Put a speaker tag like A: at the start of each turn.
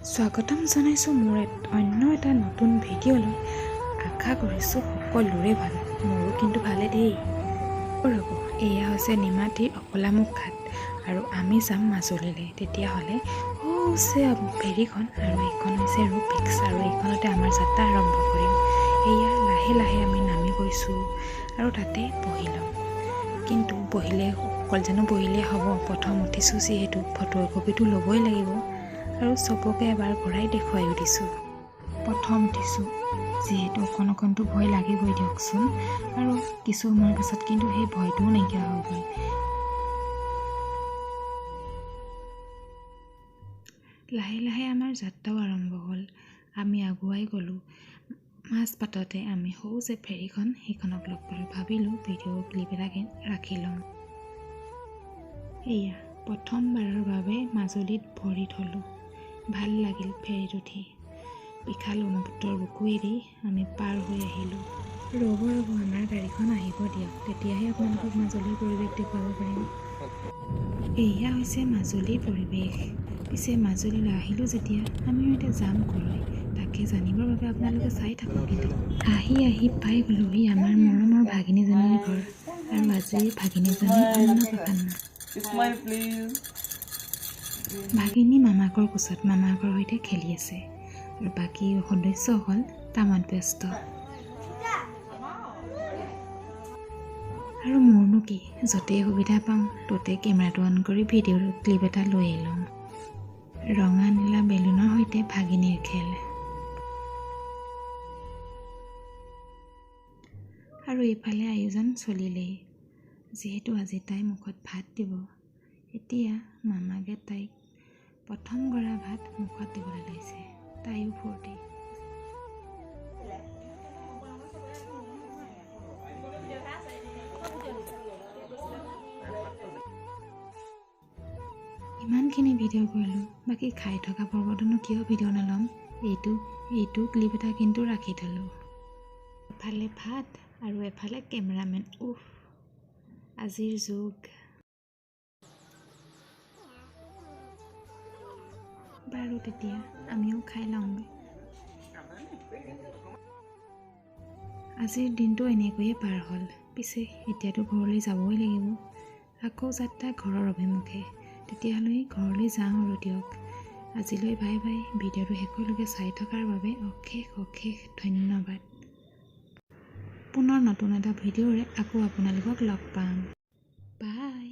A: স্বাগতম জনাইছোঁ মোৰ অন্য এটা নতুন ভিডিঅ'লৈ। আশা কৰিছোঁ সকলোৰে ভাল, মোৰো কিন্তু ভালে দেই। ৰ'ব, এয়া হৈছে নিমাতীৰ অকলামুখ ঘাট আৰু আমি যাম মাজুলীলৈ। তেতিয়াহ'লে হৈছে ফেৰীখন আৰু এইখন হৈছে ৰূপিক্স আৰু এইখনতে আমাৰ যাত্ৰা আৰম্ভ কৰিম। এয়া লাহে লাহে আমি নামি গৈছোঁ আৰু তাতে বহি ল'ম। কিন্তু বহিলে অকল জানো বহিলে হ'ব? প্ৰথম উঠিছোঁ যিহেতু ফটো একপিটো ল'বই লাগিব আৰু চবকে এবাৰ ঘূৰাই দেখুৱাইও দিছোঁ। প্ৰথম উঠিছোঁ যিহেতু অকণতো ভয় লাগিবই দিয়কচোন, আৰু কিছু সময়ৰ পাছত কিন্তু সেই ভয়টোও নাইকিয়া হৈ গ'ল। লাহে লাহে আমাৰ যাত্ৰাও আৰম্ভ হ'ল। আমি আগুৱাই গ'লোঁ। মাছ পাততে আমি সৌ যে ফেৰীখন সেইখনক লগ পালোঁ। ভাবিলোঁ ভিডিঅ' ক্লিপ এটাকে ৰাখি ল'ম। এয়া প্ৰথমবাৰৰ বাবে মাজুলীত ভৰি থলোঁ। ভাল লাগিল ফেৰীত উঠি। বিশাল ব্ৰহ্মপুত্ৰৰ বুকুৱেদি আমি পাৰ হৈ আহিলোঁ। ৰ'ব আমাৰ গাড়ীখন আহিব দিয়ক, তেতিয়াহে আপোনালোকক মাজুলীৰ পৰিৱেশ দেখুৱাব পাৰিম। এয়া হৈছে মাজুলীৰ পৰিৱেশ। পিছে মাজুলীলৈ আহিলোঁ যেতিয়া আমিও এতিয়া যাম ক'লৈ তাকে জানিবৰ বাবে আপোনালোকে চাই থাকক। কিন্তু আহি পাই গ'লোহি আমাৰ মৰমৰ ভাগিনীজনীৰ ঘৰ, আৰু আজিৰ ভাগিনীজনী অন্নপ্ৰসন্ন। ভাগিনী মামাকৰ কোচত মামাকৰ সৈতে খেলি আছে আৰু বাকী সদস্যসকল কামত ব্যস্ত। আৰু মোৰনো কি, য'তেই সুবিধা পাওঁ ত'তে কেমেৰাটো অন কৰি ভিডিঅ'ৰ ক্লিপ এটা লৈ লওঁ। ৰঙা নীলা বেলুনৰ সৈতে ভাগিনীৰ খেল। আৰু এইফালে আয়োজন চলিলেই। যিহেতু আজি তাই মুখত ভাত দিব, এতিয়া মামাকে তাইক প্ৰথম গৰা ভাত মুখত দিবলৈ লৈছে। তাইও ফূৰ্তি। ইমানখিনি ভিডিঅ' কৰিলোঁ, বাকী খাই থকা পৰ্বতনো কিয় ভিডিঅ' নল'ম। এইটো ক্লিপ এটা কিন্তু ৰাখি থলোঁ। এফালে ভাত আৰু এফালে কেমেৰামেন। আজিৰ যুগ। বাৰু তেতিয়া আমিও খাই লওঁগৈ। আজিৰ দিনটো এনেকৈয়ে পাৰ হ'ল। পিছে এতিয়াতো ঘৰলৈ যাবই লাগিব। আকৌ যাত্ৰা ঘৰৰ অভিমুখে। তেতিয়াহ'লে ঘৰলৈ যাওঁ আৰু দিয়ক। আজিলৈ বাই বাই। ভিডিঅ'টো শেষলৈকে চাই থকাৰ বাবে অশেষ ধন্যবাদ। পুনৰ নতুন এটা ভিডিঅ'ৰে আকৌ আপোনালোকক লগ পাম। বাই।